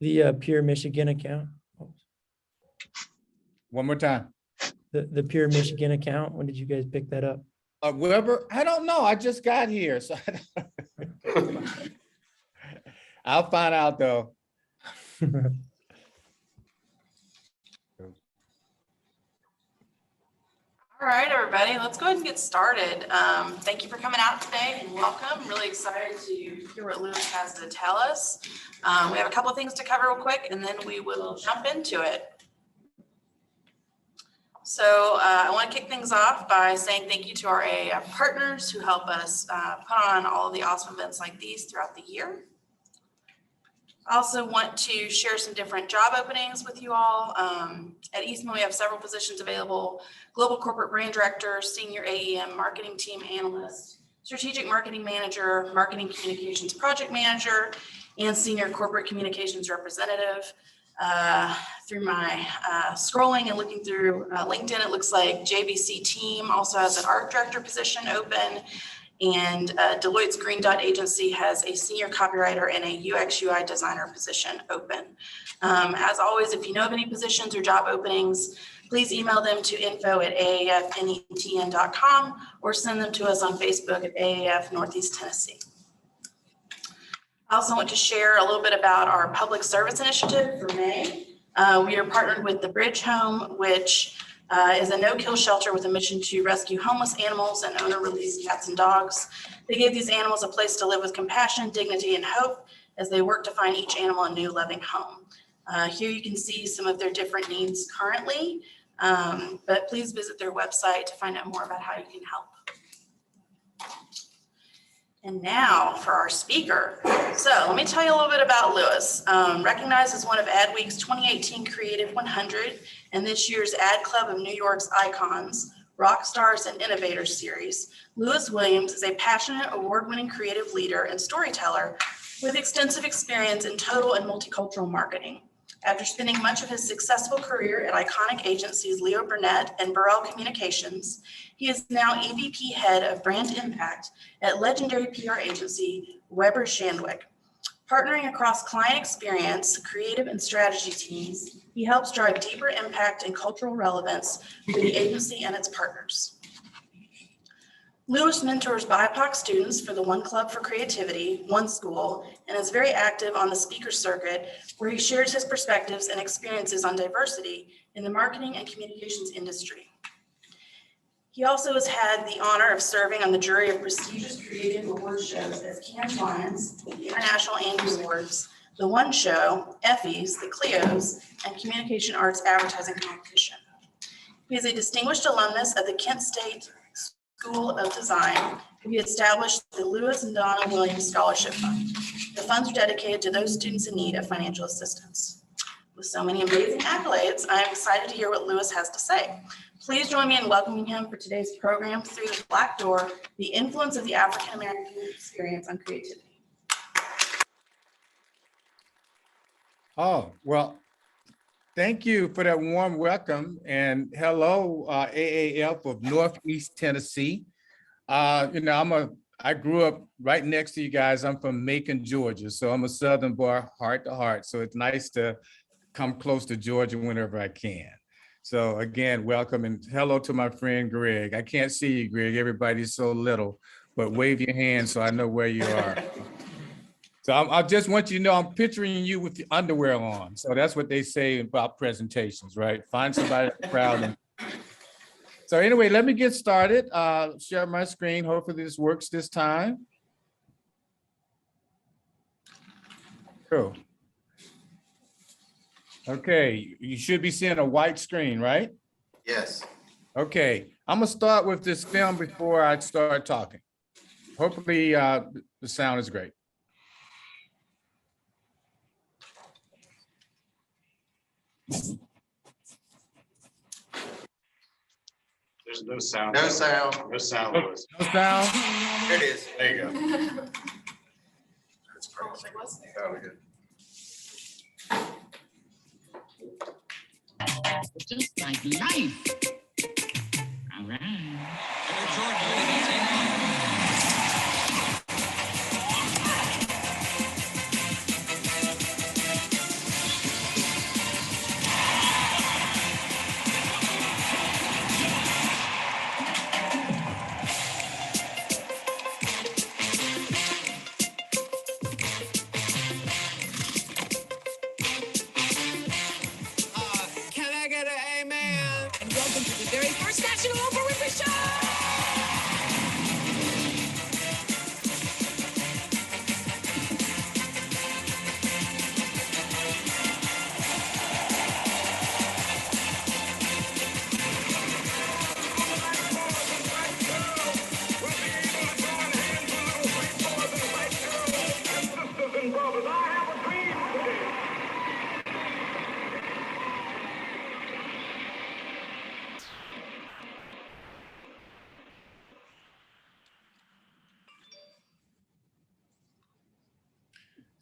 The Pure Michigan account. One more time. The Pure Michigan account. When did you guys pick that up? Weber, I don't know. I just got here, so I'll find out though. All right, everybody, let's go ahead and get started. Thank you for coming out today and welcome. Really excited to hear what Lewis has to tell us. We have a couple of things to cover real quick and then we will jump into it. So I want to kick things off by saying thank you to our AAF partners who help us put on all of the awesome events like these throughout the year. I also want to share some different job openings with you all. At Eastman, we have several positions available: Global Corporate Brand Director, Senior AEM Marketing Team Analyst, Strategic Marketing Manager, Marketing Communications Project Manager, and Senior Corporate Communications Representative. Through my scrolling and looking through LinkedIn, it looks like JBC Team also has an Art Director position open. And Deloitte's Green Dot Agency has a senior copywriter and a UX UI designer position open. As always, if you know of any positions or job openings, please email them to info@aafnetn.com or send them to us on Facebook at AAF Northeast Tennessee. I also want to share a little bit about our public service initiative for May. We are partnered with the Bridge Home, which is a no-kill shelter with a mission to rescue homeless animals and owner-released cats and dogs. They give these animals a place to live with compassion, dignity, and hope as they work to find each animal a new loving home. Here you can see some of their different needs currently, but please visit their website to find out more about how you can help. And now for our speaker. So let me tell you a little bit about Lewis. Recognized as one of Adweek's 2018 Creative 100 and this year's Ad Club of New York's Icons, Rock Stars and Innovators Series, Lewis Williams is a passionate, award-winning creative leader and storyteller with extensive experience in total and multicultural marketing. After spending much of his successful career at iconic agencies Leo Burnett and Burrell Communications, he is now EVP Head of Brand Impact at legendary PR agency Weber Shandwick. Partnering across client experience, creative, and strategy teams, he helps drive deeper impact and cultural relevance for the agency and its partners. Lewis mentors BIPOC students for the One Club for Creativity, One School, and is very active on the speaker circuit where he shares his perspectives and experiences on diversity in the marketing and communications industry. He also has had the honor of serving on the jury of prestigious creative award shows as Cannes Lions, the International Annie Awards, the One Show, Effie's, the Clios, and Communication Arts Advertising Competition. He is a distinguished alumnus of the Kent State School of Design. We established the Lewis and Donna Williams Scholarship Fund. The funds are dedicated to those students in need of financial assistance. With so many amazing accolades, I am excited to hear what Lewis has to say. Please join me in welcoming him for today's program, Through the Black Door, the Influence of the African American Experience on Creativity. Oh, well, thank you for that warm welcome, and hello, AAF of Northeast Tennessee. I grew up right next to you guys. I'm from Macon, Georgia, so I'm a Southern boy, heart to heart. So it's nice to come close to Georgia whenever I can. So again, welcome, and hello to my friend Greg. I can't see you, Greg. Everybody's so little, but wave your hand so I know where you are. So I just want you to know I'm picturing you with the underwear on. So that's what they say about presentations, right? Find somebody proud. And... So anyway, let me get started. Share my screen. Hopefully this works this time. Cool. Okay, you should be seeing a white screen, right? Yes. Okay, I'm gonna start with this film before I start talking. Hopefully the sound is great. There's no sound. No sound. No sound. No sound? Here it is. There you go. That's perfect. Oh, good. Just like life. All right. welcome to the very first National Oprah Winfrey Show!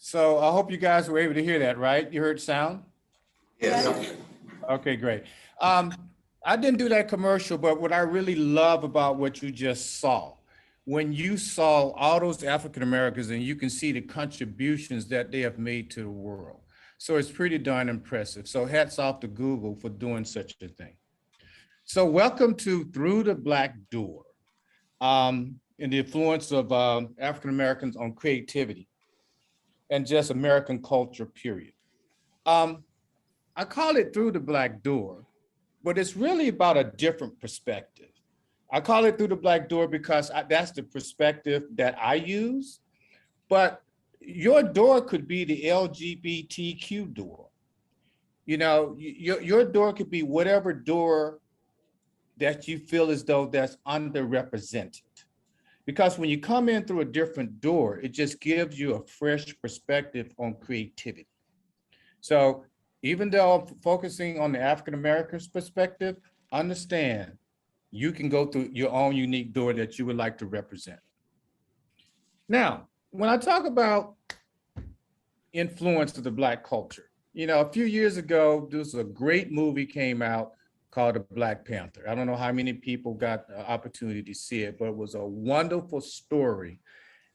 So I hope you guys were able to hear that, right? You heard sound? Yes. Okay, great. I didn't do that commercial, but what I really love about what you just saw, when you saw all those African Americans and you can see the contributions that they have made to the world. So it's pretty darn impressive. So hats off to Google for doing such a thing. So welcome to Through the Black Door, and the influence of African Americans on creativity and just American culture, period. I call it Through the Black Door, but it's really about a different perspective. I call it Through the Black Door because that's the perspective that I use, but your door could be the LGBTQ door. You know, your door could be whatever door that you feel as though that's underrepresented. Because when you come in through a different door, it just gives you a fresh perspective on creativity. So even though I'm focusing on the African American's perspective, understand you can go through your own unique door that you would like to represent. Now, when I talk about influence of the Black culture, you know, a few years ago, there was a great movie came out called The Black Panther. I don't know how many people got the opportunity to see it, but it was a wonderful story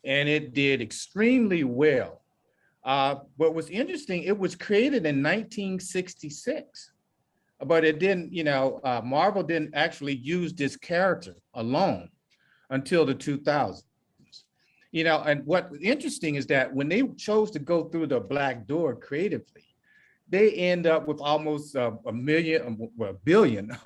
and it did extremely well. What was interesting, it was created in 1966, but it didn't, you know, Marvel didn't actually use this character alone until the 2000s. You know, and what's interesting is that when they chose to go through the Black door creatively, they end up with almost over $1 billion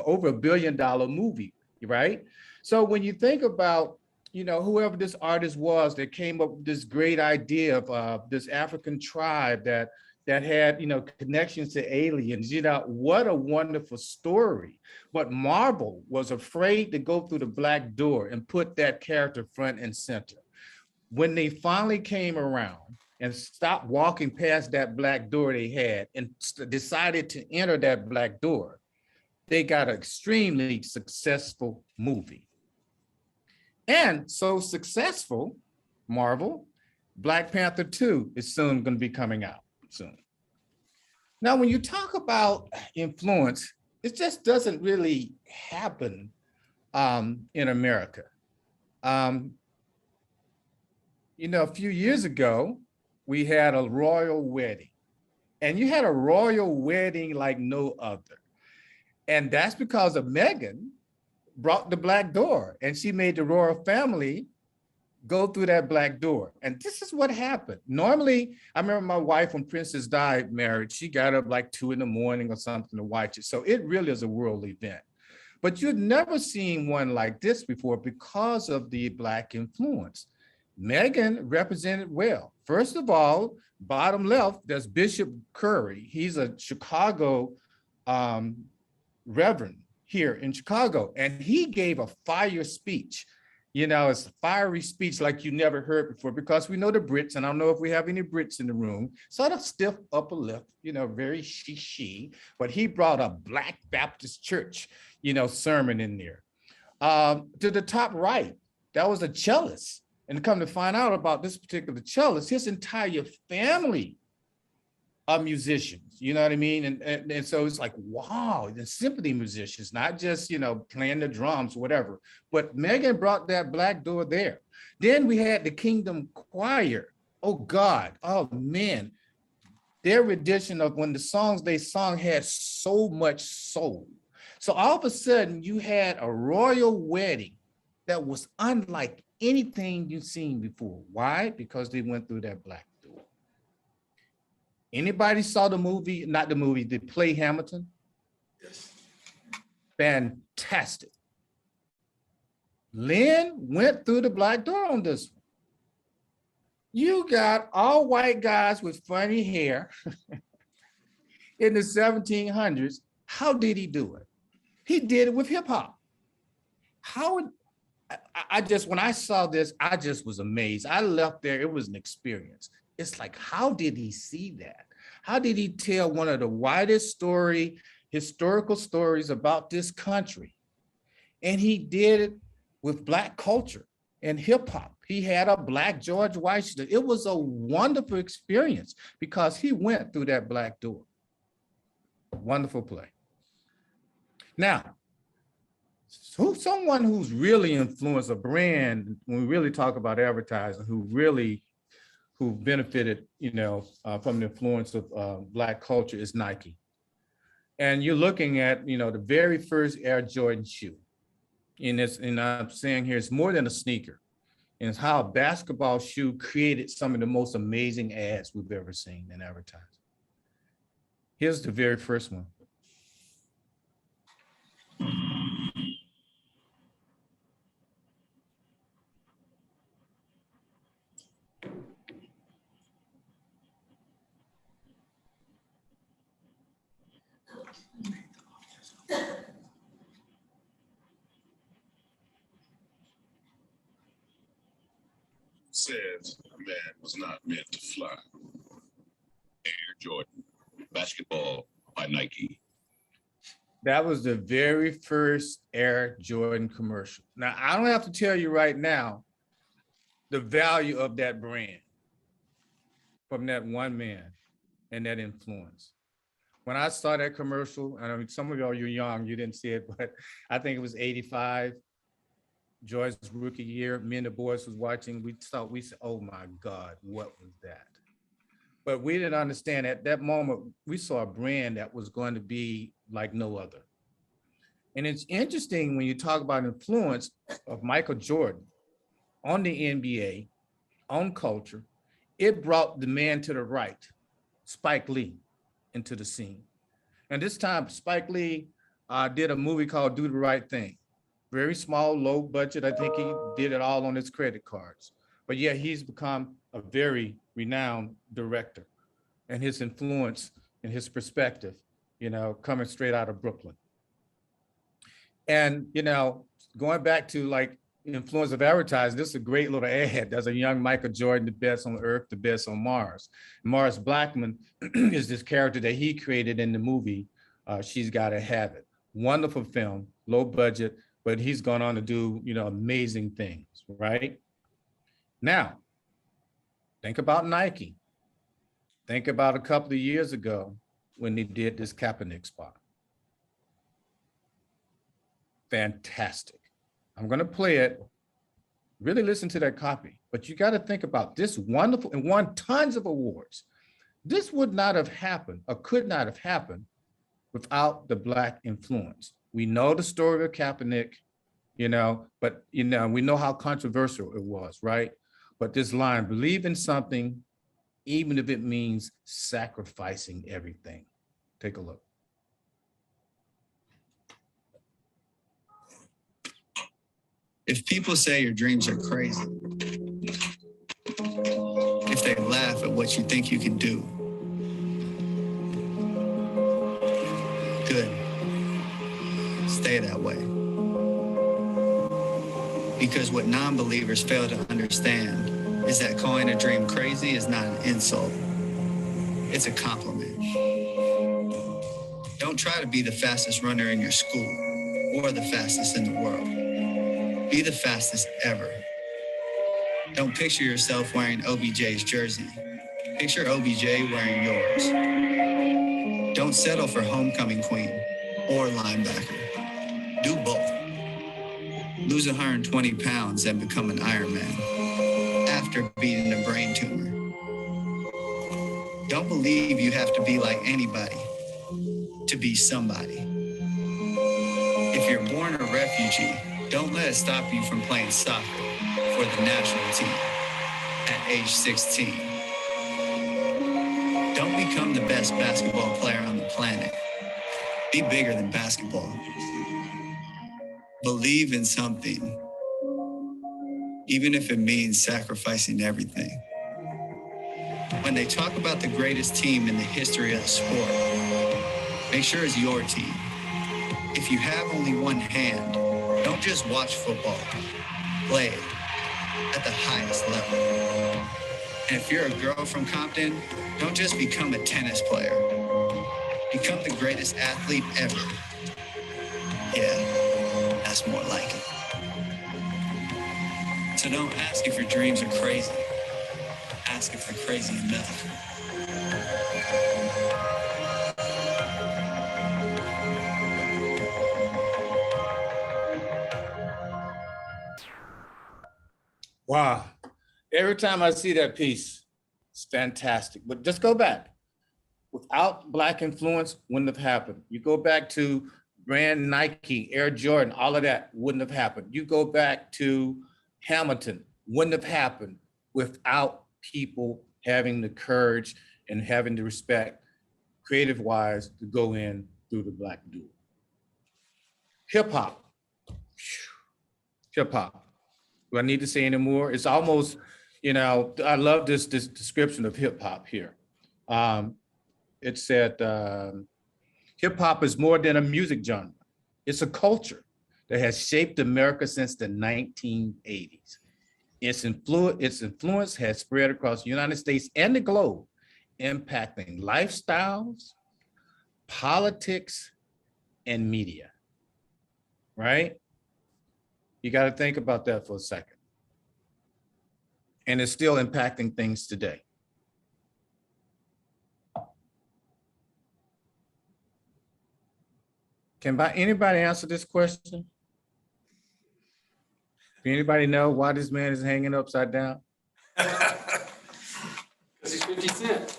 movie, right? So when you think about, you know, whoever this artist was that came up with this great idea of this African tribe that had, you know, connections to aliens, you know, what a wonderful story. But Marvel was afraid to go through the Black door and put that character front and center. When they finally came around and stopped walking past that Black door they had and decided to enter that Black door, they got an extremely successful movie. And so successful, Marvel, Black Panther 2 is soon going to be coming out soon. Now, when you talk about influence, it just doesn't really happen in America. You know, a few years ago, we had a royal wedding, and you had a royal wedding like no other. And that's because of Meghan brought the Black door, and she made the royal family go through that Black door. And this is what happened. Normally, I remember my wife, when Princess died married, she got up like 2 in the morning or something to watch it. So it really is a world event. But you've never seen one like this before because of the Black influence. Meghan represented well. First of all, bottom left, there's Bishop Curry. He's a Chicago reverend here in Chicago, and he gave a fire speech. You know, it's a fiery speech like you never heard before, because we know the Brits, and I don't know if we have any Brits in the room, sort of stiff upper lip, you know, very she, but he brought a Black Baptist church, you know, sermon in there. To the top right, that was a cellist. And come to find out about this particular cellist, his entire family are musicians, you know what I mean? And so it's like, wow, the symphony musicians, not just, you know, playing the drums, whatever. But Meghan brought that Black door there. Then we had the Kingdom Choir. Oh God, oh man. Their rendition of when the songs they sung had so much soul. So all of a sudden you had a royal wedding that was unlike anything you've seen before. Why? Because they went through that Black door. Anybody saw the movie, not the movie, the play Hamilton? Yes. Fantastic. Lynn went through the black door on this one. You got all white guys with funny hair in the 1700s. How did he do it? He did it with hip hop. I just, when I saw this, I just was amazed. I left there, it was an experience. It's like, how did he see that? How did he tell one of the widest historical stories about this country? And he did it with Black culture and hip hop. He had a Black George Washington. It was a wonderful experience because he went through that black door. Wonderful play. Now, someone who's really influenced a brand, when we really talk about advertising, who benefited, from the influence of Black culture is Nike. And you're looking at, the very first Air Jordan shoe. And I'm saying here, it's more than a sneaker. And it's how a basketball shoe created some of the most amazing ads we've ever seen in advertising. Here's the very first one. Says a man was not meant to fly. Air Jordan, basketball by Nike. That was the very first Air Jordan commercial. Now, I don't have to tell you right now the value of that brand from that one man and that influence. When I saw that commercial, I mean, some of y'all, you're young, you didn't see it, but I think it was 85. Joy's rookie year, me and the boys was watching, we said, oh my God, what was that? But we didn't understand at that moment, we saw a brand that was going to be like no other. And it's interesting when you talk about influence of Michael Jordan on the NBA, on culture, it brought the man to the right, Spike Lee, into the scene. And this time, Spike Lee did a movie called Do the Right Thing. Very small, low budget. I think he did it all on his credit cards. But yeah, he's become a very renowned director, and his influence and his perspective, coming straight out of Brooklyn. And, going back to like influence of advertising, this is a great little ad. There's a young Michael Jordan, the best on Earth, the best on Mars. Morris Blackman is this character that he created in the movie, She's Gotta Have It. Wonderful film, low budget, but he's gone on to do, amazing things, right? Now, think about Nike. Think about a couple of years ago when they did this Kaepernick spot. Fantastic. I'm gonna play it. Really listen to that copy, but you gotta think about this wonderful, and won tons of awards. This would not have happened or could not have happened without the Black influence. We know the story of Kaepernick, but we know how controversial it was, right? But this line, believe in something, even if it means sacrificing everything. Take a look. If people say your dreams are crazy, if they laugh at what you think you can do, good. Stay that way. Because what non-believers fail to understand is that calling a dream crazy is not an insult. It's a compliment. Don't try to be the fastest runner in your school or the fastest in the world. Be the fastest ever. Don't picture yourself wearing OBJ's jersey. Picture OBJ wearing yours. Don't settle for homecoming queen or linebacker. Do both. Lose 120 pounds and become an Ironman after beating a brain tumor. Don't believe you have to be like anybody to be somebody. If you're born a refugee, don't let it stop you from playing soccer for the national team at age 16. Don't become the best basketball player on the planet. Be bigger than basketball. Believe in something, even if it means sacrificing everything. When they talk about the greatest team in the history of the sport, make sure it's your team. If you have only one hand, don't just watch football, play it at the highest level. And if you're a girl from Compton, don't just become a tennis player. Become the greatest athlete ever. Yeah, that's more like it. So don't ask if your dreams are crazy. Ask if they're crazy enough. Wow. Every time I see that piece, it's fantastic. But just go back. Without Black influence, wouldn't have happened. You go back to brand Nike, Air Jordan, all of that wouldn't have happened. You go back to Hamilton, wouldn't have happened without people having the courage and having the respect, creative-wise, to go in through the Black door. Hip hop. Hip hop. Do I need to say any more? It's almost, you know, I love this description of hip hop here. It said, hip hop is more than a music genre. It's a culture that has shaped America since the 1980s. Its influence has spread across the United States and the globe, impacting lifestyles, politics, and media, right? You got to think about that for a second. And it's still impacting things today. Can anybody answer this question? Can anybody know why this man is hanging upside down? Because he's 50 Cent.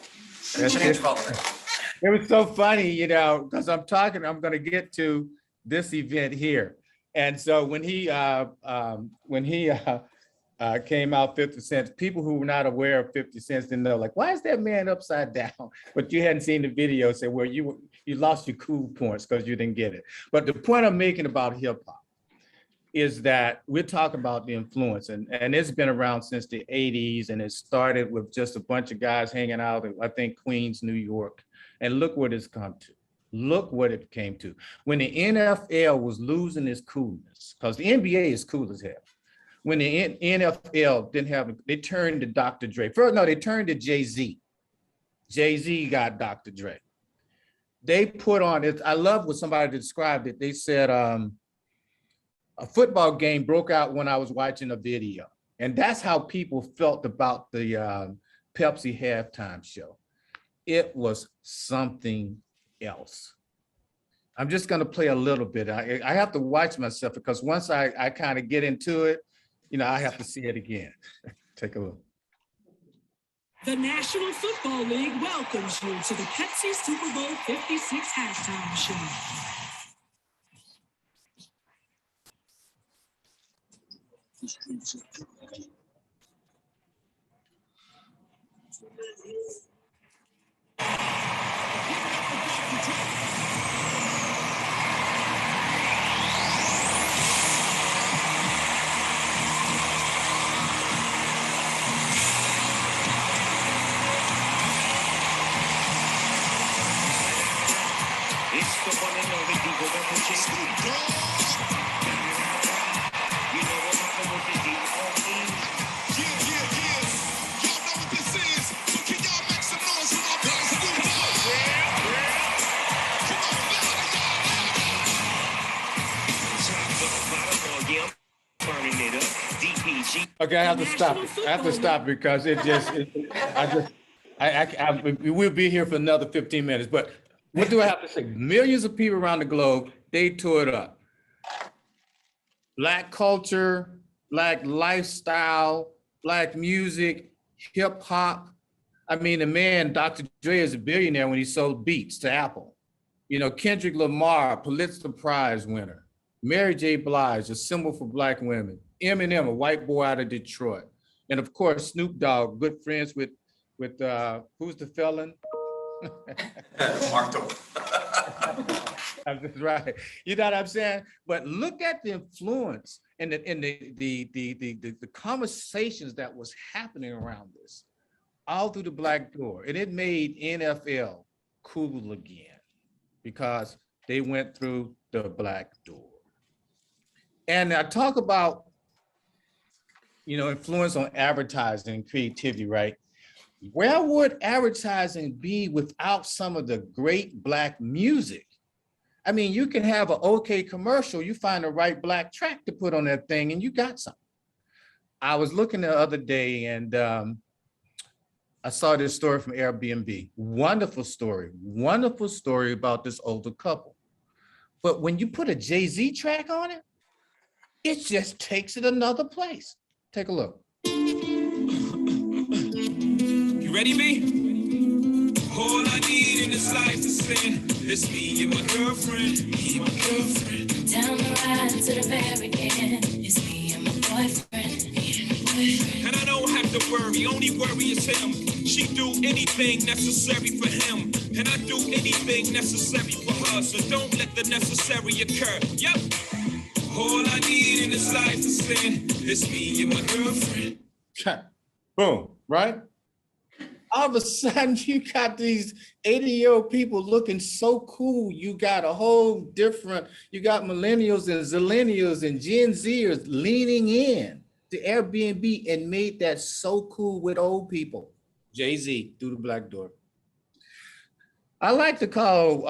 It was so funny, you know, because I'm going to get to this event here. And so when he came out 50 cents, people who were not aware of 50 cents didn't know, like, why is that man upside down? But you hadn't seen the video, say, well, you lost your cool points because you didn't get it. But the point I'm making about hip hop is that we're talking about the influence, and it's been around since the 80s, and it started with just a bunch of guys hanging out in, I think, Queens, New York. And look what it's come to. Look what it came to. When the NFL was losing its coolness, because the NBA is cool as hell. When the NFL didn't have, they turned to Dr. Dre. First, no, they turned to Jay-Z. Jay-Z got Dr. Dre. They put on it. I love what somebody described it. They said a football game broke out when I was watching a video. And that's how people felt about the Pepsi halftime show. It was something else. I'm just going to play a little bit. I have to watch myself because once I kind of get into it, you know, I have to see it again. Take a look. The National Football League welcomes you to the Pepsi Super Bowl 56 halftime show. It's the one and only people that can change the dog. You know what happened with the EVP? Yeah. Y'all know what this is, but can y'all make some noise for my boy Snoop Dogg? Come on, Yeah, I'm burning it up. DPG. Okay, I have to stop it. I have to stop because we'll be here for another 15 minutes, but what do I have to say? Millions of people around the globe, they tore it up. Black culture, Black lifestyle, Black music, hip hop. I mean, the man, Dr. Dre, is a billionaire when he sold Beats to Apple. You know, Kendrick Lamar, Pulitzer Prize winner. Mary J. Blige, a symbol for Black women. Eminem, a white boy out of Detroit. And of course, Snoop Dogg, good friends with who's the felon? Mark. That's right. You know what I'm saying? But look at the influence and the conversations that was happening around this all through the Black door. And it made NFL cool again because they went through the Black door. And I talk about, influence on advertising and creativity, right? Where would advertising be without some of the great Black music? I mean, you can have an okay commercial, you find the right Black track to put on that thing and you got something. I was looking the other day and I saw this story from Airbnb. Wonderful story about this older couple. But when you put a Jay-Z track on it, it just takes it another place. Take a look. You ready, B? All I need in this life to spend is me and my girlfriend. Me and my girlfriend. Down the ride to the very end. It's me and my boyfriend. And I don't have to worry, only worry is him. She do anything necessary for him, and I do anything necessary for her. So don't let the necessary occur. Yep. All I need in this life to spend is me and my girlfriend. Boom, right? All of a sudden, you got these 80-year-old people looking so cool. You got a whole different, you got millennials and zillennials and Gen Zers leaning in to Airbnb and made that so cool with old people. Jay-Z through the Black door. I like to call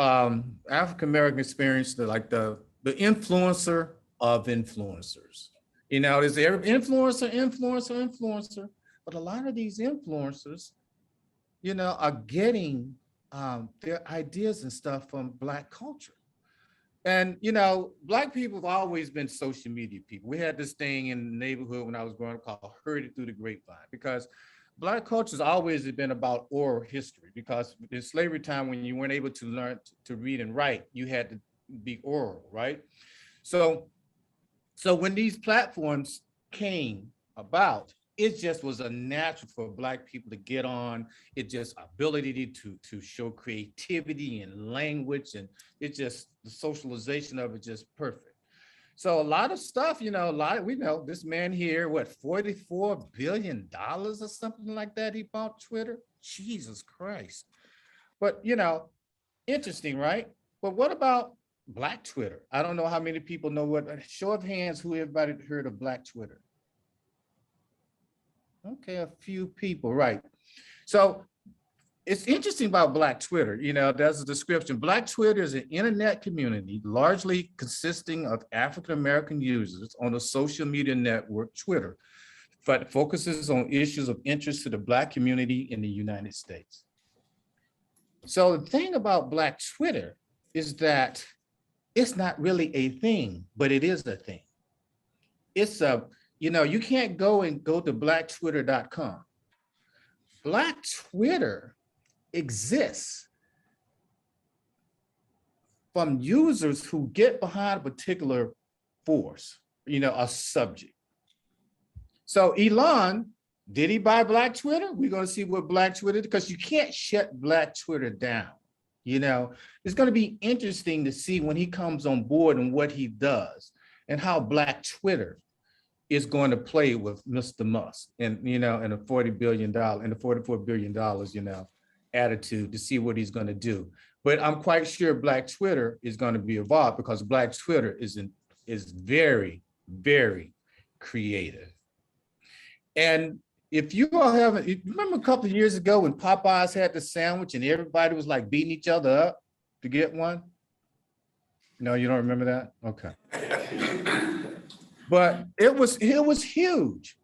African-American experience the influencer of influencers. There's influencer, but a lot of these influencers, are getting their ideas and stuff from Black culture. And, Black people have always been social media people. We had this thing in the neighborhood when I was growing up called heard it through the grapevine, because Black culture has always been about oral history, because in slavery time, when you weren't able to learn to read and write, you had to be oral, right? So when these platforms came about, it just was a natural for Black people to get on. It just ability to show creativity and language, and it just, the socialization of it just perfect. So a lot of stuff, we know this man here, $44 billion or something like that he bought Twitter? Jesus Christ. But, interesting, right? But what about Black Twitter? I don't know how many people know show of hands, who everybody heard of Black Twitter? Okay, a few people, right. So it's interesting about Black Twitter. There's a description. Black Twitter is an internet community largely consisting of African-American users on the social media network Twitter, but focuses on issues of interest to the Black community in the United States. So the thing about Black Twitter is that it's not really a thing, but it is a thing. It's you can't go to blacktwitter.com. Black Twitter exists from users who get behind a particular force, a subject. So Elon, did he buy Black Twitter? We're going to see what Black Twitter, because you can't shut Black Twitter down. It's going to be interesting to see when he comes on board and what he does and how Black Twitter is going to play with Mr. Musk and, and the $40 billion and the $44 billion, attitude to see what he's going to do. But I'm quite sure Black Twitter is going to be evolved, because Black Twitter is very, very creative. And if you all haven't, you remember a couple of years ago when Popeyes had the sandwich and everybody was like beating each other up to get one? No, you don't remember that? Okay. But it was huge.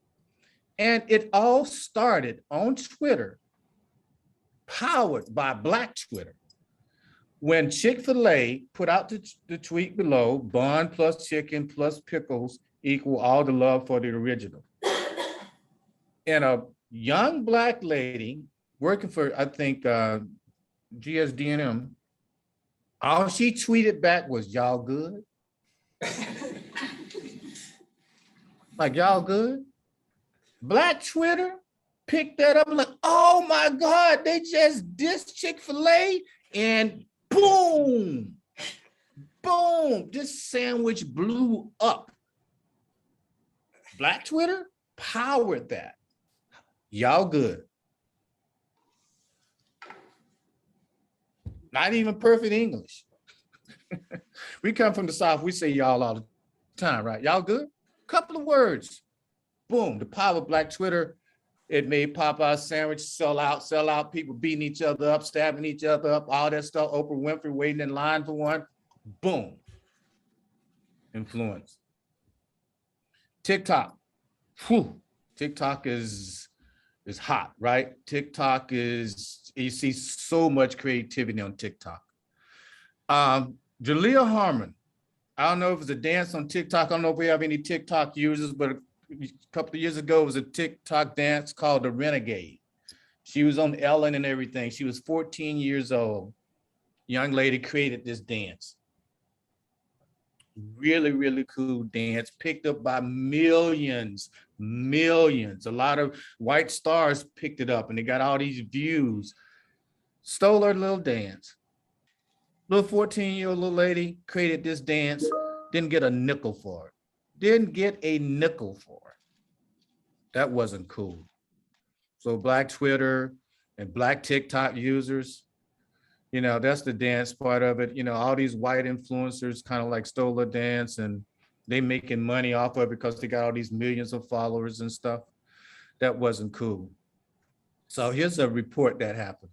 And it all started on Twitter, powered by Black Twitter, when Chick-fil-A put out the tweet below, bun plus chicken plus pickles equal all the love for the original. And a young Black lady working for, I think, GSD&M, all she tweeted back was, "Y'all good?" Like, y'all good? Black Twitter picked that up and like, oh my God, they just dissed Chick-fil-A, and boom, Boom, this sandwich blew up. Black Twitter powered that. Y'all good. Not even perfect English. We come from the South, we say y'all all the time, right? Y'all good? Couple of words. Boom, the power of Black Twitter. It made Popeye sandwich sell out, people beating each other up, stabbing each other up, all that stuff. Oprah Winfrey waiting in line for one. Boom. Influence. TikTok. Whew. TikTok is hot, right? TikTok is, you see so much creativity on TikTok. Jalea Harmon. I don't know if it's a dance on TikTok. I don't know if we have any TikTok users, but a couple of years ago, it was a TikTok dance called The Renegade. She was on Ellen and everything. She was 14 years old. Young lady created this dance. Really, really cool dance, picked up by millions. A lot of white stars picked it up and they got all these views. Stole her little dance. Little 14-year-old little lady created this dance, didn't get a nickel for it. That wasn't cool. So Black Twitter and Black TikTok users, you know, that's the dance part of it. You know, all these white influencers kind of like stole the dance and they making money off of it because they got all these millions of followers and stuff. That wasn't cool. So here's a report that happened.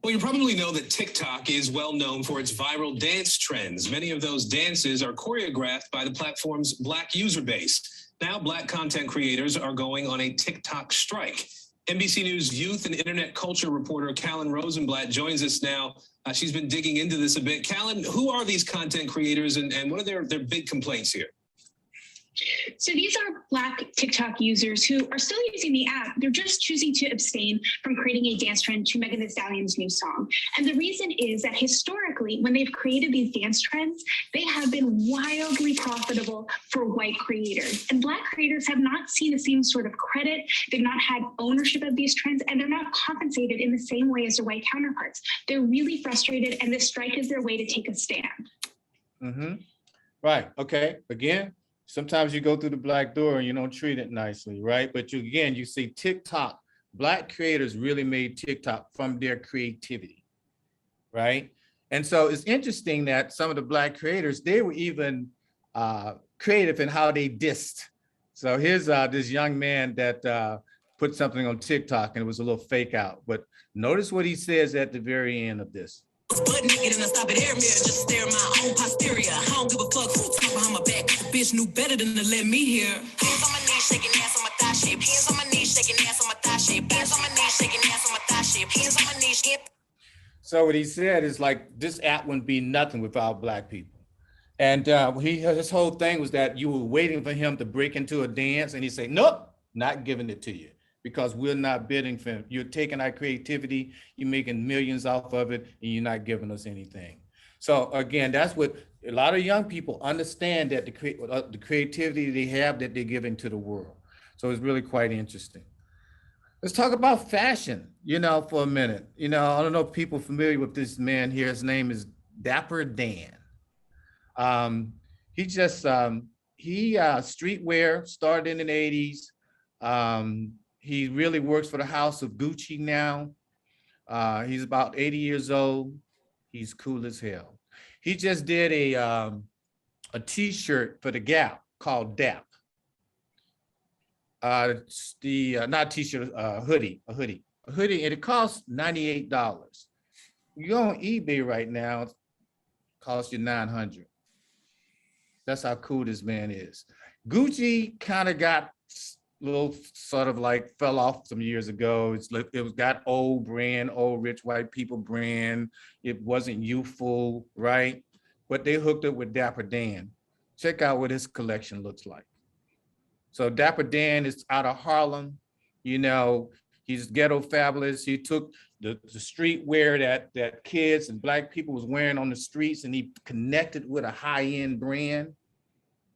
Well, you probably know that TikTok is well known for its viral dance trends. Many of those dances are choreographed by the platform's Black user base. Now, Black content creators are going on a TikTok strike. NBC News youth and internet culture reporter Callan Rosenblatt joins us now. She's been digging into this a bit. Callan, who are these content creators and what are their big complaints here? So these are Black TikTok users who are still using the app. They're just choosing to abstain from creating a dance trend to Megan Thee Stallion's new song. And the reason is that historically, when they've created these dance trends, they have been wildly profitable for white creators. And Black creators have not seen the same sort of credit. They've not had ownership of these trends, and they're not compensated in the same way as their white counterparts. They're really frustrated, and this strike is their way to take a stand. Mm-hmm. Right. Okay. Again, sometimes you go through the black door and you don't treat it nicely, right? But you see TikTok, Black creators really made TikTok from their creativity, right? And so it's interesting that some of the Black creators, they were even creative in how they dissed. So here's this young man that put something on TikTok and it was a little fake out. But notice what he says at the very end of this. Butt naked and I stop at air mirror just stare at my own posterior. I don't give a fuck who talk behind my back. The bitch knew better than to let me hear. Hands on my knees, shaking ass on my thigh shape. Hands on my knees, shaking ass on my thigh shape. Hands on my knees, shaking ass on my thigh shape. Hands on my knees. So what he said is like, this app wouldn't be nothing without Black people. And his whole thing was that you were waiting for him to break into a dance and he said, nope, not giving it to you. Because we're not bidding for him. You're taking our creativity, you're making millions off of it, and you're not giving us anything. So again, that's what a lot of young people understand, that the creativity they have that they're giving to the world. So it's really quite interesting. Let's talk about fashion, for a minute. I don't know if people are familiar with this man here. His name is Dapper Dan. He streetwear, started in the 80s. He really works for the house of Gucci now. He's about 80 years old. He's cool as hell. He just did a t-shirt for the Gap called DAP. Not t-shirt, a hoodie, and it costs $98. You go on eBay right now, it costs you $900. That's how cool this man is. Gucci kind of got little sort of like fell off some years ago. It was got old brand, old rich white people brand. It wasn't youthful, right? But they hooked up with Dapper Dan. Check out what his collection looks like. So Dapper Dan is out of Harlem. He's ghetto fabulous. He took the streetwear that kids and Black people was wearing on the streets and he connected with a high-end brand.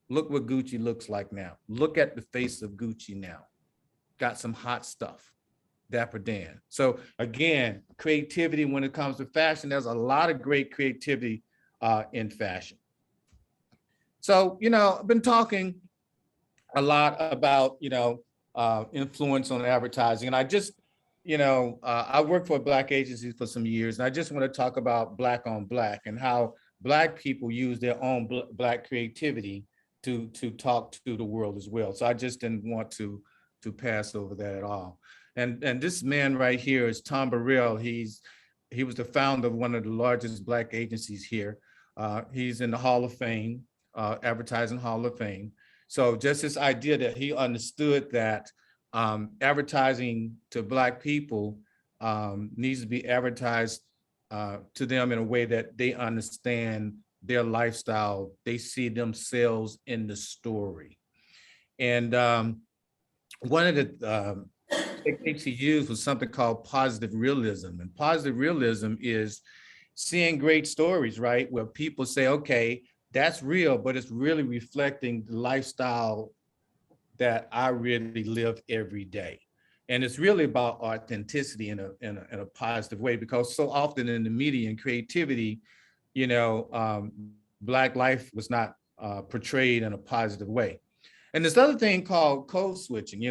Look what Gucci looks like now. Look at the face of Gucci now. Got some hot stuff, Dapper Dan. So again, creativity when it comes to fashion, there's a lot of great creativity in fashion. So, I've been talking a lot about, influence on advertising. And I just, I worked for a Black agency for some years, and I just want to talk about Black on Black and how Black people use their own Black creativity to talk to the world as well. So I just didn't want to pass over that at all. And this man right here is Tom Burrell. He was the founder of one of the largest Black agencies here. He's in the Hall of Fame, Advertising Hall of Fame. So just this idea that he understood that advertising to Black people needs to be advertised to them in a way that they understand their lifestyle. They see themselves in the story. And one of the techniques he used was something called positive realism. And positive realism is seeing great stories, right? Where people say, okay, that's real, but it's really reflecting the lifestyle that I really live every day. And it's really about authenticity in a positive way, because so often in the media and creativity, Black life was not portrayed in a positive way. And this other thing called code switching,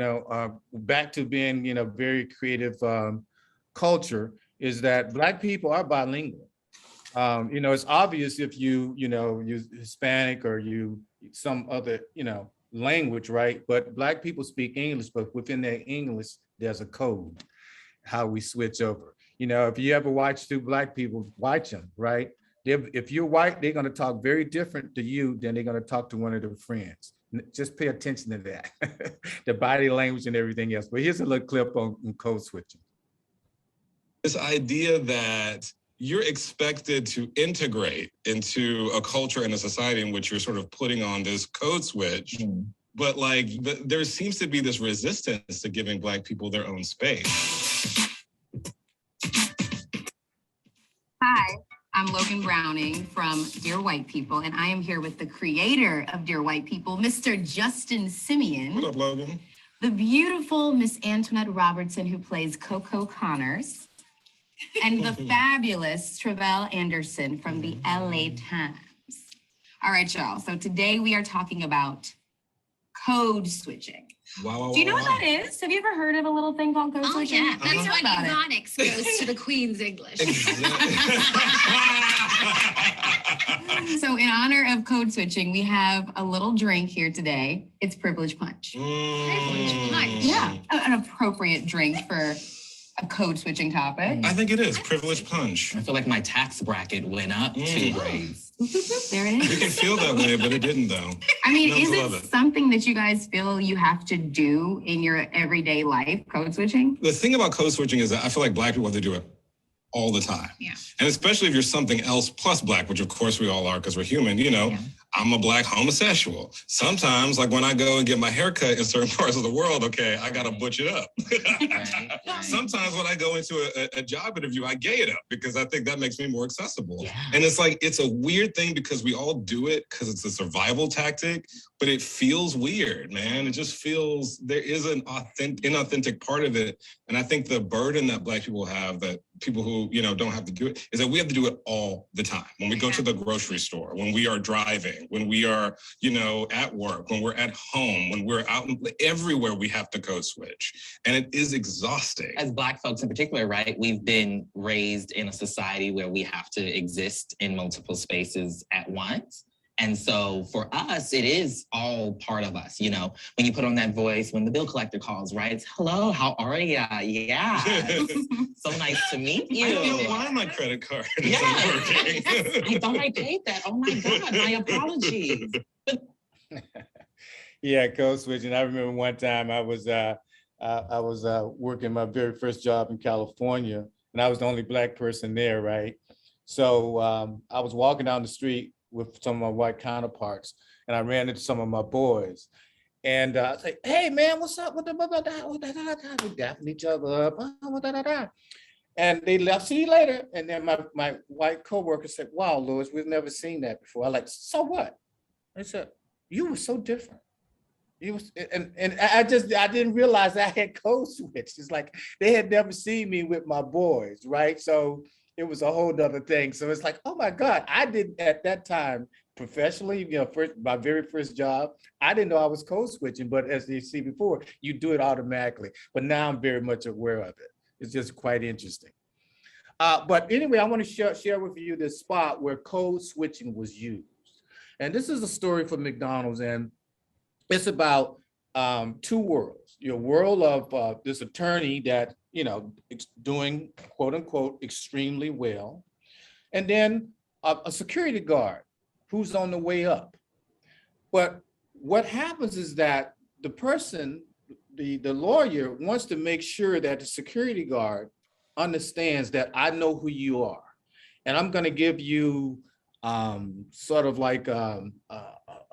back to being, very creative culture, is that Black people are bilingual. It's obvious if you Hispanic or you some other, language, right? But Black people speak English, but within their English, there's a code, how we switch over. If you ever watch two Black people, watch them, right? If you're white, they're going to talk very different to you than they're going to talk to one of their friends. Just pay attention to that, the body language and everything else. But here's a little clip on code switching. This idea that you're expected to integrate into a culture and a society in which you're sort of putting on this code switch, but there seems to be this resistance to giving Black people their own space. Hi, I'm Logan Browning from Dear White People, and I am here with the creator of Dear White People, Mr. Justin Simeon. What up, Logan? The beautiful Miss Antoinette Robertson, who plays Coco Connors, and the fabulous Travell Anderson from the LA Times. All right, y'all. So today we are talking about code switching. Wow. Do you know what that is? Have you ever heard of a little thing called code switching? Yeah, that's what when Ebonics goes to the Queen's English. So in honor of code switching, we have a little drink here today. It's Privilege Punch. Privilege Punch. Yeah, an appropriate drink for a code switching topic. I think it is Privilege Punch. I feel like my tax bracket went up 2 grades. There it is. You can feel that way, but it didn't though. I mean, is it something that you guys feel you have to do in your everyday life, code switching? The thing about code switching is that I feel like Black people have to do it all the time. Yeah. And especially if you're something else plus Black, which of course we all are because we're human, I'm a Black homosexual. Sometimes, like when I go and get my hair cut in certain parts of the world, okay, I gotta butch it up. Sometimes when I go into a job interview, I gay it up because I think that makes me more accessible. Yeah. And it's a weird thing because we all do it because it's a survival tactic, but it feels weird, man. It just feels, there is an inauthentic part of it. And I think the burden that Black people have, that people who, don't have to do it, is that we have to do it all the time. When we go to the grocery store, when we are driving, when we are, at work, when we're at home, when we're out, everywhere we have to code switch. And it is exhausting. As Black folks in particular, right, we've been raised in a society where we have to exist in multiple spaces at once. And so for us, it is all part of us, when you put on that voice, when the bill collector calls, right? It's, hello, how are ya? Yeah. So nice to meet you. I don't know why my credit card isn't working. I thought I paid that. Oh my God, my apologies. Yeah, code switching. I remember one time I was working my very first job in California, and I was the only Black person there, right? So I was walking down the street with some of my white counterparts, and I ran into some of my boys. And I was like, hey man, what's up? We dapping each other up. And they left, see you later. And then my white coworker said, wow, Louis, we've never seen that before. I like, so what? I said, you were so different. You was, and I didn't realize I had code switched. It's like they had never seen me with my boys, right? So it was a whole nother thing. So it's like, oh my God, I did at that time professionally, my very first job, I didn't know I was code switching, but as you see before, you do it automatically. But now I'm very much aware of it. It's just quite interesting. But anyway, I want to share with you this spot where code switching was used. And this is a story from McDonald's, and it's about two worlds. Your world of this attorney that, doing quote unquote extremely well, and then a security guard who's on the way up. But what happens is that the person, the lawyer, wants to make sure that the security guard understands that I know who you are, and I'm going to give you sort of like a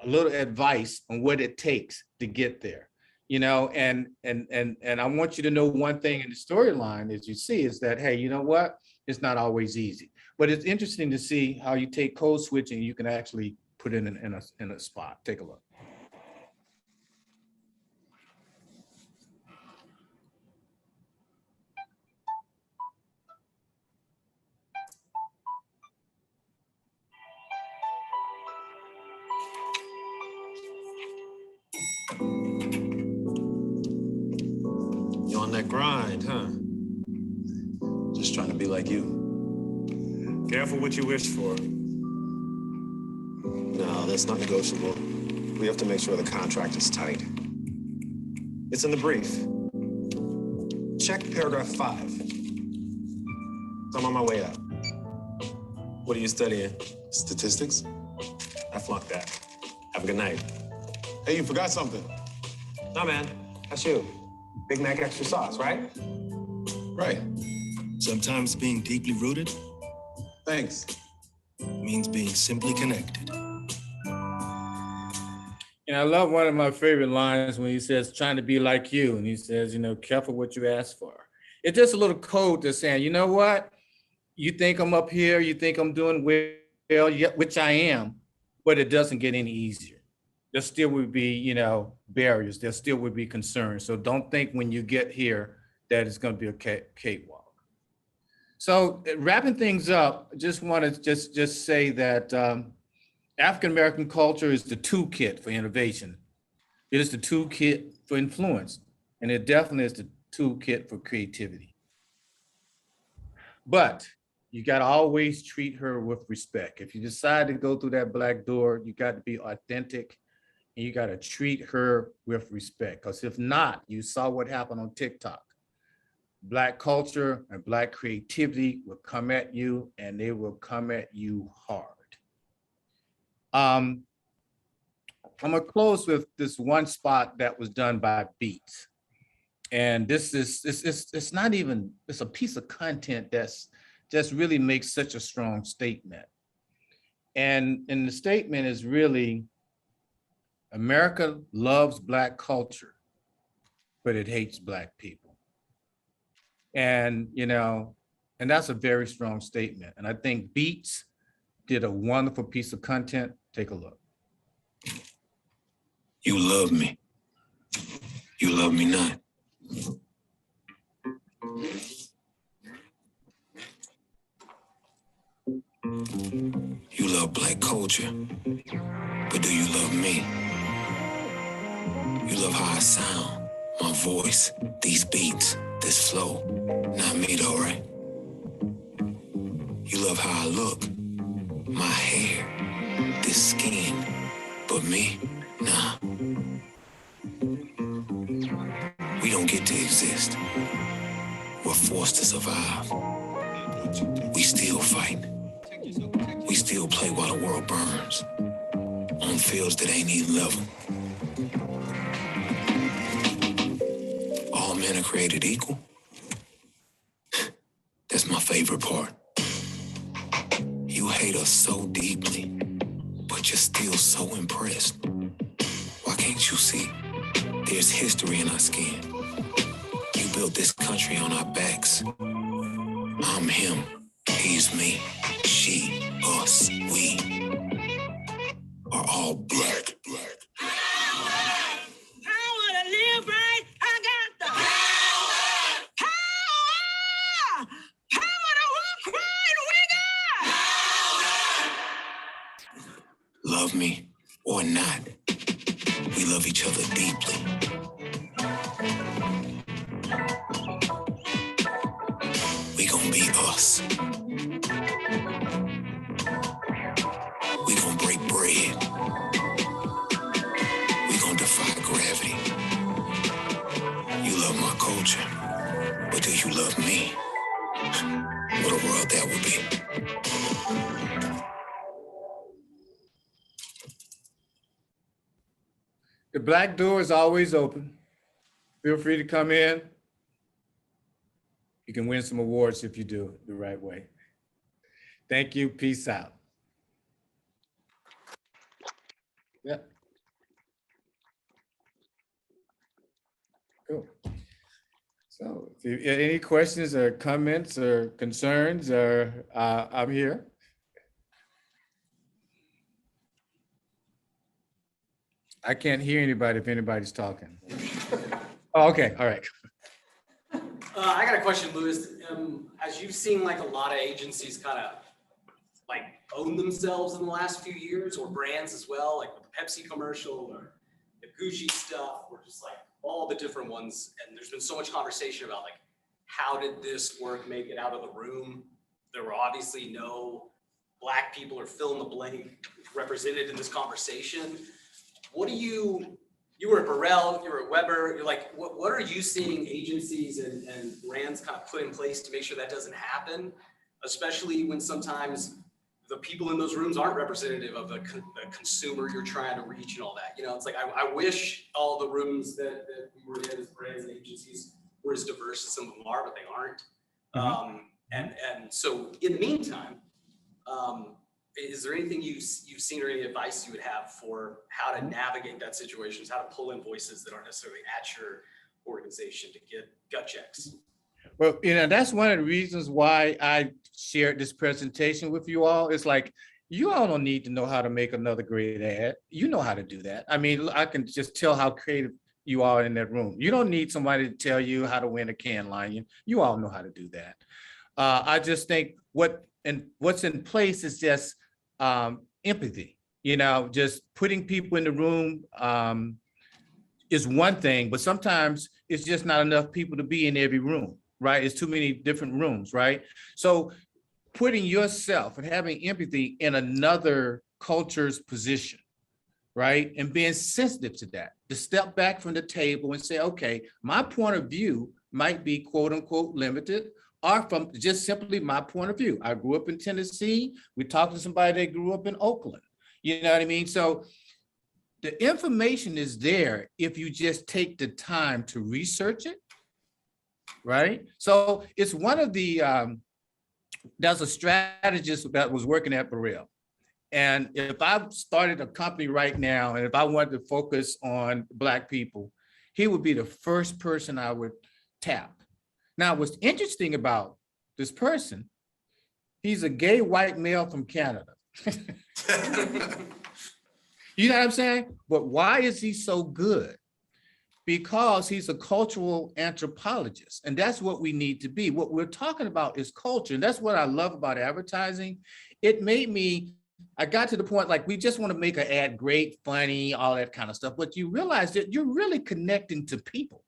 little advice on what it takes to get there, and I want you to know one thing in the storyline, as you see, is that, hey, you know what? It's not always easy, but it's interesting to see how you take code switching, you can actually put it in a spot. Take a look. You on that grind, huh? Just trying to be like you. Careful what you wish for. No, that's not negotiable. We have to make sure the contract is tight. It's in the brief. Check paragraph 5. I'm on my way up. What are you studying? Statistics? I flunked that. Have a good night. Hey, you forgot something. No, man. That's you. Big Mac extra sauce, right? Right. Sometimes being deeply rooted Thanks. means being simply connected. And I love one of my favorite lines when he says, trying to be like you. And he says, careful what you ask for. It's just a little code that's saying, you know what? You think I'm up here, you think I'm doing well, which I am, but it doesn't get any easier. There still would be, barriers. There still would be concerns. So don't think when you get here that it's going to be a cakewalk. So wrapping things up, just want to just say that African-American culture is the toolkit for innovation. It is the toolkit for influence, and it definitely is the toolkit for creativity. But you got to always treat her with respect. If you decide to go through that black door, you got to be authentic, and you got to treat her with respect. Because if not, you saw what happened on TikTok. Black culture and Black creativity will come at you, and they will come at you hard. I'm gonna close with this one spot that was done by Beats. And this is, it's not even, it's a piece of content that's just really makes such a strong statement. And the statement is really, America loves Black culture, but it hates Black people. And, and that's a very strong statement. And I think Beats did a wonderful piece of content. Take a look. You love me. You love me not. You love Black culture, but do you love me? You love how I sound, my voice, these beats, this flow. Not me though, right? You love how I look, my hair, this skin, but me, nah. We don't get to exist. We're forced to survive. We still fight. We still play while the world burns on fields that ain't even level. All men are created equal. That's my favorite part. You hate us so deeply, but you're still so impressed. Why can't you see? There's history in our skin. You built this country on our backs. I'm him, he's me, she, us, we are all Black. I wanna live right. I got the power. Power to walk right love me or not, we love each other deeply. We gonna be us. We gonna break bread. We gonna defy gravity. You love my culture, but do you love me? What a world that would be. The black door is always open. Feel free to come in. You can win some awards if you do it the right way. Thank you. Peace out. Yeah. Cool. So if you any questions or comments or concerns, or I'm here. I can't hear anybody if anybody's talking. Oh, okay, all right. I got a question, Louis. As you've seen, like a lot of agencies kind of like own themselves in the last few years, or brands as well, like with the Pepsi commercial or the Gucci stuff, or just like all the different ones. And there's been so much conversation about like, how did this work make it out of the room? There were obviously no Black people or fill in the blank represented in this conversation. What do you were at Burrell, you were at Weber, you're like, what are you seeing agencies and brands kind of put in place to make sure that doesn't happen? Especially when sometimes the people in those rooms aren't representative of the consumer you're trying to reach and all that. You know, it's like, I wish all the rooms that we were in as brands and agencies were as diverse as some of them are, but they aren't. And so in the meantime, is there anything you've seen or any advice you would have for how to navigate that situation, how to pull in voices that aren't necessarily at your organization to get gut checks? Well, you know, that's one of the reasons why I shared this presentation with you all. It's like, you all don't need to know how to make another great ad. You know how to do that. I mean, I can just tell how creative you are in that room. You don't need somebody to tell you how to win a can line. You all know how to do that. I just think what's in place is just empathy. You know, just putting people in the room is one thing, but sometimes it's just not enough people to be in every room, right? It's too many different rooms, right? So putting yourself and having empathy in another culture's position, right? And being sensitive to that, to step back from the table and say, okay, my point of view might be quote unquote limited, or from just simply my point of view. I grew up in Tennessee. We talked to somebody that grew up in Oakland. You know what I mean? So the information is there if you just take the time to research it, right? So it's one of the, there's a strategist that was working at Burrell. And if I started a company right now, and if I wanted to focus on Black people, he would be the first person I would tap. Now, what's interesting about this person, he's a gay white male from Canada. You know what I'm saying? But why is he so good? Because he's a cultural anthropologist, and that's what we need to be. What we're talking about is culture, and that's what I love about advertising. It made me, I got to the point like we just want to make an ad great, funny, all that kind of stuff, but you realize that you're really connecting to people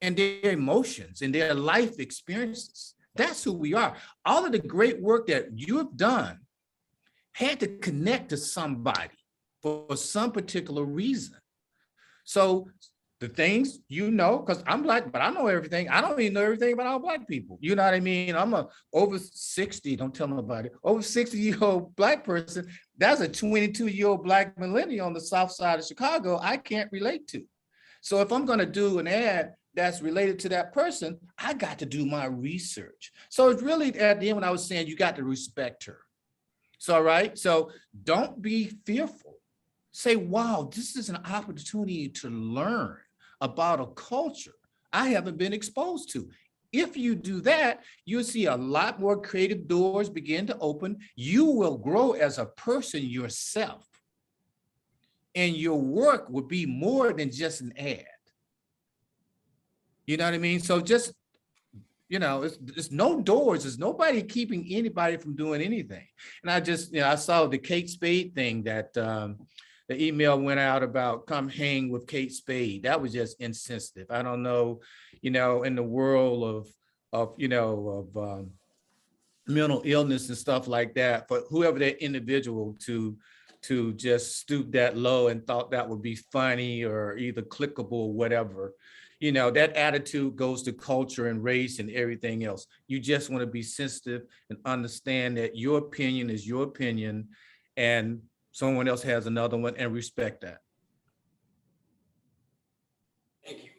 and their emotions and their life experiences. That's who we are. All of the great work that you have done had to connect to somebody for some particular reason. So the things, you know, because I'm Black, but I know everything. I don't even know everything about all Black people. You know what I mean? I'm a over 60, don't tell nobody, over 60-year-old Black person. That's a 22-year-old Black millennial on the south side of Chicago I can't relate to. So if I'm gonna do an ad that's related to that person, I got to do my research. So it's really at the end when I was saying you got to respect her. So, right, so don't be fearful. Say, wow, this is an opportunity to learn about a culture I haven't been exposed to. If you do that, you'll see a lot more creative doors begin to open. You will grow as a person yourself. And your work will be more than just an ad. You know what I mean? So just it's no doors. There's nobody keeping anybody from doing anything. And I just, I saw the Kate Spade thing that the email went out about come hang with Kate Spade. That was just insensitive. I don't know, in the world of mental illness and stuff like that, for whoever that individual to just stoop that low and thought that would be funny or either clickable or whatever. That attitude goes to culture and race and everything else. You just want to be sensitive and understand that your opinion is your opinion and someone else has another one, and respect that. Thank you.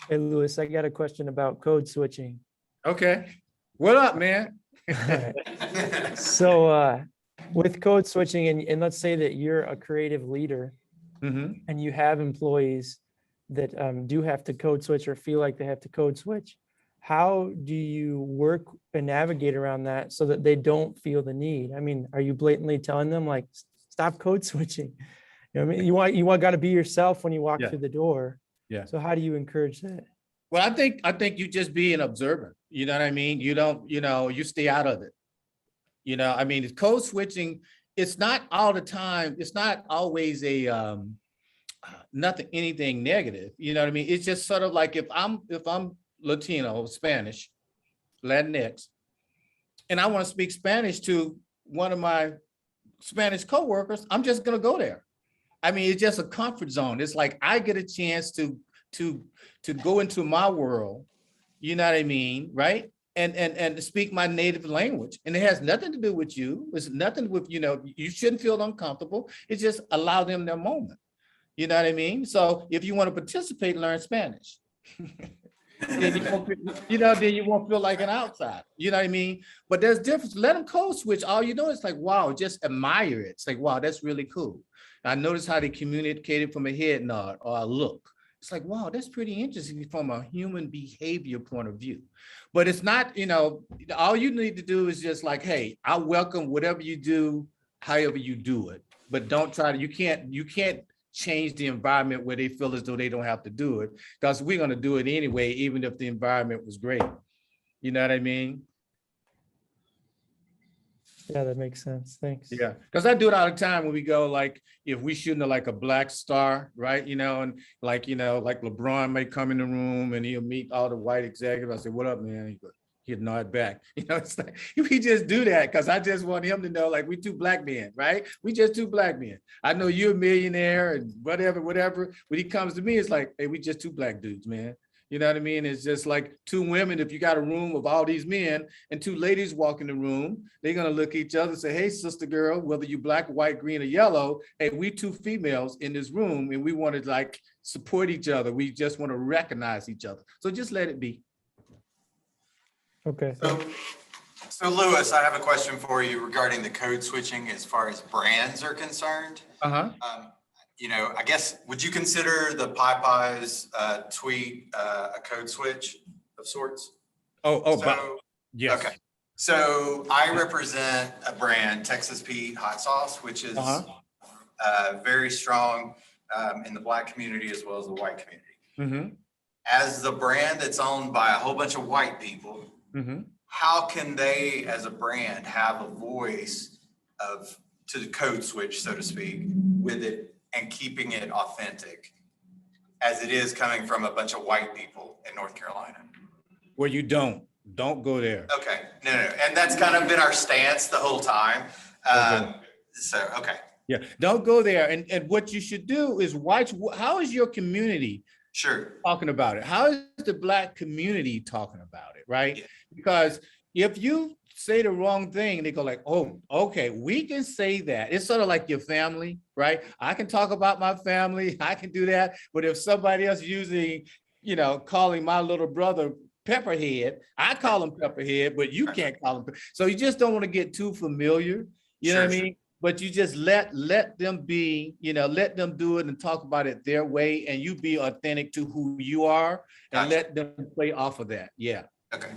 Hey, Louis, I got a question about code switching. Okay. What up, man? So with code switching, and let's say that you're a creative leader, Mm-hmm. and you have employees that do have to code switch or feel like they have to code switch, how do you work and navigate around that so that they don't feel the need? I mean, are you blatantly telling them like, stop code switching? I mean, you got to be yourself when you walk through the door. Yeah. So how do you encourage that? Well, I think you just be an observer. You know what I mean? You don't, you stay out of it. I mean, it's code switching. It's not all the time. It's not always anything negative. You know what I mean? It's just sort of like if I'm Latino, Spanish, Latinx, and I want to speak Spanish to one of my Spanish coworkers, I'm just going to go there. I mean, it's just a comfort zone. It's like I get a chance to go into my world. You know what I mean, right? And speak my native language. And it has nothing to do with you. It's nothing with, you shouldn't feel uncomfortable. It's just allow them their moment. You know what I mean? So if you want to participate, learn Spanish. Then you won't feel like an outsider. You know what I mean? But there's difference. Let them code switch. All you know is like, wow, just admire it. It's like, wow, that's really cool. I noticed how they communicated from a head nod or a look. It's like, wow, that's pretty interesting from a human behavior point of view. But it's not, all you need to do is just like, hey, I welcome whatever you do, however you do it. But don't try to, you can't change the environment where they feel as though they don't have to do it, because we're going to do it anyway, even if the environment was great. You know what I mean? Yeah, that makes sense. Thanks. Yeah, because I do it all the time when we go, like, if we shooting like a black star, right? And like, like LeBron may come in the room and he'll meet all the white executives. I say, what up, man? He'd nod back. It's like, we just do that because I just want him to know, like, we two black men, right? We just two black men. I know you're a millionaire and whatever. When he comes to me, it's like, hey, we just two black dudes, man. You know what I mean? It's just like two women. If you got a room of all these men and two ladies walk in the room, they're going to look at each other and say, hey, sister girl, whether you black, white, green, or yellow, hey, we two females in this room and we want to like support each other. We just want to recognize each other. So just let it be. Okay. So Louis, I have a question for you regarding the code switching as far as brands are concerned. I guess, would you consider the Popeyes tweet a code switch of sorts? Yes. Okay. So I represent a brand, Texas Pete Hot Sauce, which is very strong in the Black community as well as the white community. Mm-hmm. As the brand that's owned by a whole bunch of white people, how can they, as a brand, have a voice to the code switch, so to speak, with it and keeping it authentic as it is coming from a bunch of white people in North Carolina? Well, you don't go there. Okay, no. And that's kind of been our stance the whole time. Okay. Yeah, don't go there. And what you should do is watch, how is your community talking about it? How is the Black community talking about it, right? Yeah. Because if you say the wrong thing, they go like, oh, okay, we can say that. It's sort of like your family, right? I can talk about my family, I can do that. But if somebody else using, calling my little brother Pepperhead, I call him Pepperhead, but you can't call him. So you just don't want to get too familiar, you know what I mean? But you just let them be, let them do it and talk about it their way, and you be authentic to who you are and let them play off of that. Yeah. Okay.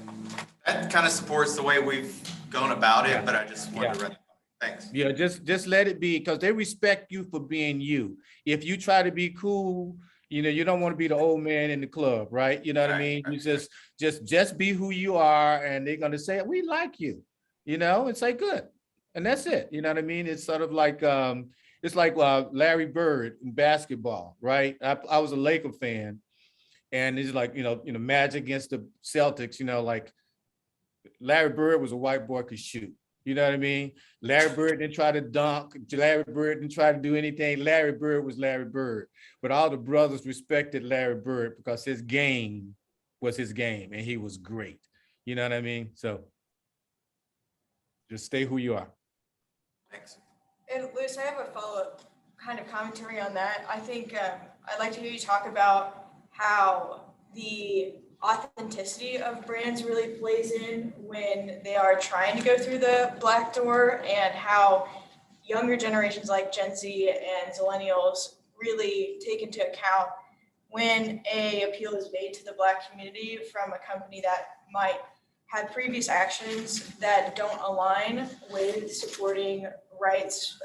That kind of supports the way we've gone about it, but I just wanted to run. Thanks. Yeah, just let it be, because they respect you for being you. If you try to be cool, You don't want to be the old man in the club, right? You know what I mean? You just be who you are, and they're gonna say, we like you, and say good. And that's it. You know what I mean? It's sort of like it's like Larry Bird in basketball, right? I was a Laker fan, and it's like, Magic against the Celtics, like Larry Bird was a white boy, could shoot. You know what I mean? Larry Bird didn't try to dunk. Larry Bird didn't try to do anything. Larry Bird was Larry Bird. But all the brothers respected Larry Bird because his game was his game, and he was great. You know what I mean? So just stay who you are. Thanks. And Lewis, I have a follow-up kind of commentary on that. I think I'd like to hear you talk about how the authenticity of brands really plays in when they are trying to go through the Black door, and how younger generations like Gen Z and Zillennials really take into account when an appeal is made to the Black community from a company that might have previous actions that don't align with supporting rights,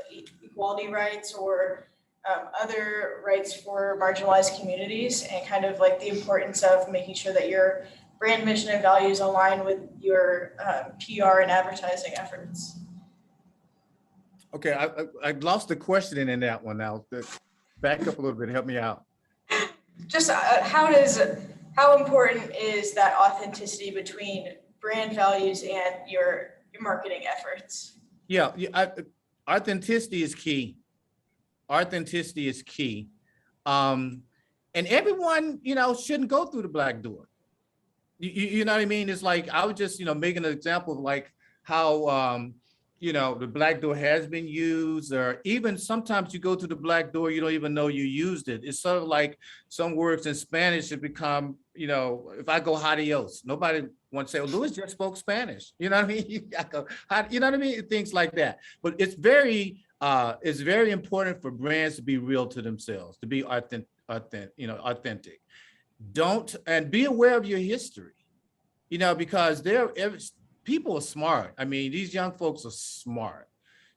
equality rights, or other rights for marginalized communities, and kind of like the importance of making sure that your brand mission and values align with your PR and advertising efforts. Okay, I lost the question in that one now. Back up a little bit, help me out. Just how important is that authenticity between brand values and your marketing efforts? Yeah, authenticity is key. Authenticity is key. And everyone, shouldn't go through the Black door. You know what I mean? It's like, I was just, making an example of like how, the Black door has been used, or even sometimes you go to the Black door, you don't even know you used it. It's sort of like some words in Spanish have become, if I go adios, nobody wants to say, Louis just spoke Spanish. You know what I mean? You know what I mean? Things like that. But it's very important for brands to be real to themselves, to be authentic. And be aware of your history, because people are smart. I mean, these young folks are smart.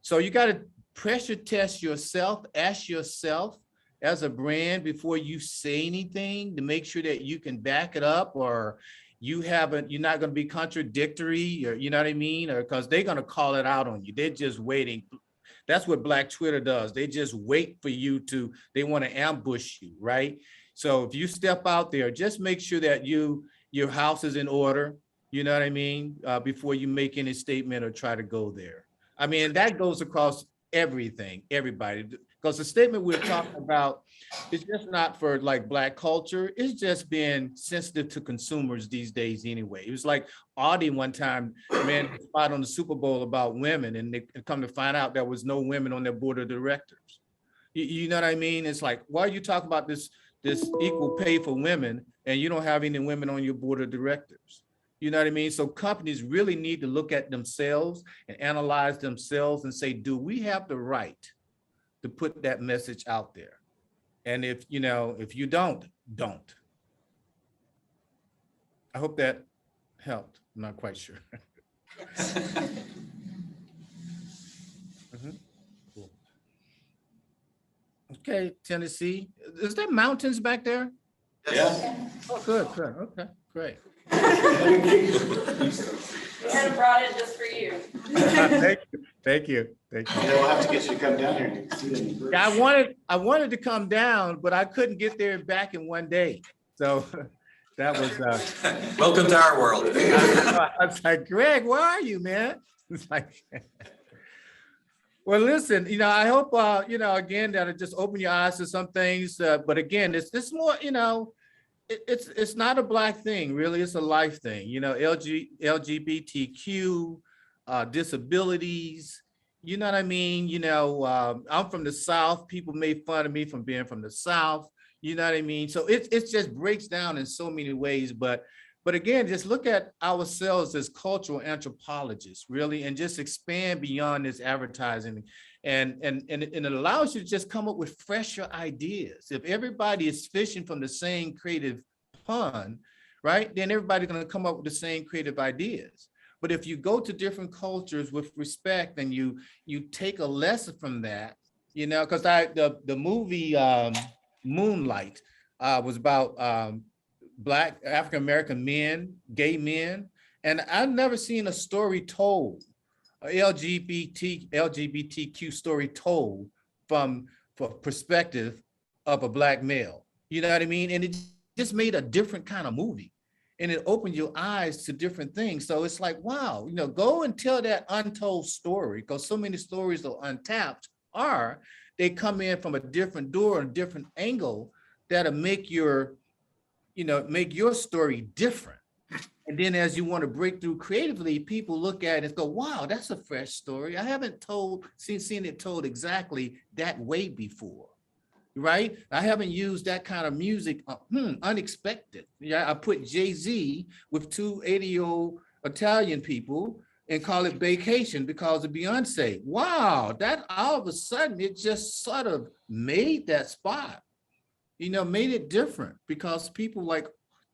So you got to pressure test yourself, ask yourself as a brand before you say anything, to make sure that you can back it up, or you're not going to be contradictory, or, you know what I mean? Or because they're going to call it out on you. They're just waiting. That's what Black Twitter does. They just wait for you they want to ambush you, right? So if you step out there, just make sure that your house is in order, you know what I mean? Before you make any statement or try to go there. I mean, that goes across everything, everybody, because the statement we're talking about is just not for like Black culture. It's just being sensitive to consumers these days anyway. It was like Audi one time ran a spot on the Super Bowl about women, and they come to find out there was no women on their board of directors. You know what I mean? It's like, why are you talking about this equal pay for women, and you don't have any women on your board of directors? You know what I mean? So companies really need to look at themselves and analyze themselves and say, do we have the right to put that message out there? And if you don't. I hope that helped. I'm not quite sure. Cool. Okay, Tennessee. Is there mountains back there? Yeah. Oh, good. Okay, great. We had brought it just for you. Thank you. Yeah, we'll have to get you to come down here and see them. Yeah, I wanted to come down, but I couldn't get there and back in one day. So that was welcome to our world. I was like, Greg, where are you, man? It's like, well, listen, I hope again that it just open your eyes to some things. But again, it's more, it's not a Black thing, really. It's a life thing. LGBTQ, disabilities. You know what I mean? I'm from the South. People made fun of me from being from the South. You know what I mean? So it just breaks down in so many ways. But again, just look at ourselves as cultural anthropologists, really, and just expand beyond this advertising. And it allows you to just come up with fresher ideas. If everybody is fishing from the same creative pond, right, then everybody's going to come up with the same creative ideas. But if you go to different cultures with respect and you take a lesson from that, because the movie Moonlight, was about Black African-American men, gay men. And I've never seen a story told, a LGBTQ story told from perspective of a Black male. You know what I mean? And it just made a different kind of movie. And it opened your eyes to different things. So it's like, wow, go and tell that untold story, because so many stories are untapped, or they come in from a different door and a different angle that'll make your story different. And then as you want to break through creatively, people look at it and go, wow, that's a fresh story. I haven't seen it told exactly that way before, right? I haven't used that kind of music, unexpected. Yeah, I put Jay-Z with 2 80-year-old Italian people and call it Vacation because of Beyonce. Wow, that all of a sudden, it just sort of made that spot, made it different because people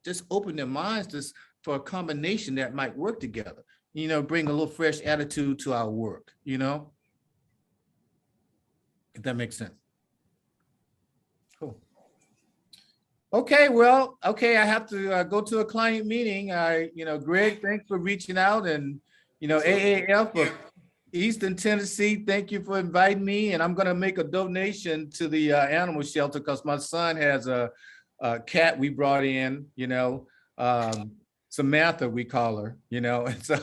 just open their minds for a combination that might work together, bring a little fresh attitude to our work, if that makes sense. Cool. Okay, well, I have to go to a client meeting. Greg, thanks for reaching out, and, AAF of Eastern Tennessee, thank you for inviting me. And I'm going to make a donation to the animal shelter because my son has a cat we brought in, Samantha, we call her, and so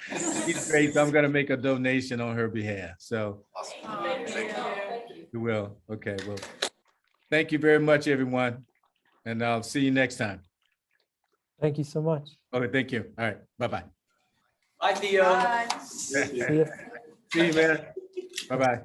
she's great. So I'm going to make a donation on her behalf. So you will. Okay. Well, thank you very much, everyone. And I'll see you next time. Thank you so much. Okay. Thank you. All right. Bye-bye. Bye, Theo. Bye. See you, man. Bye-bye.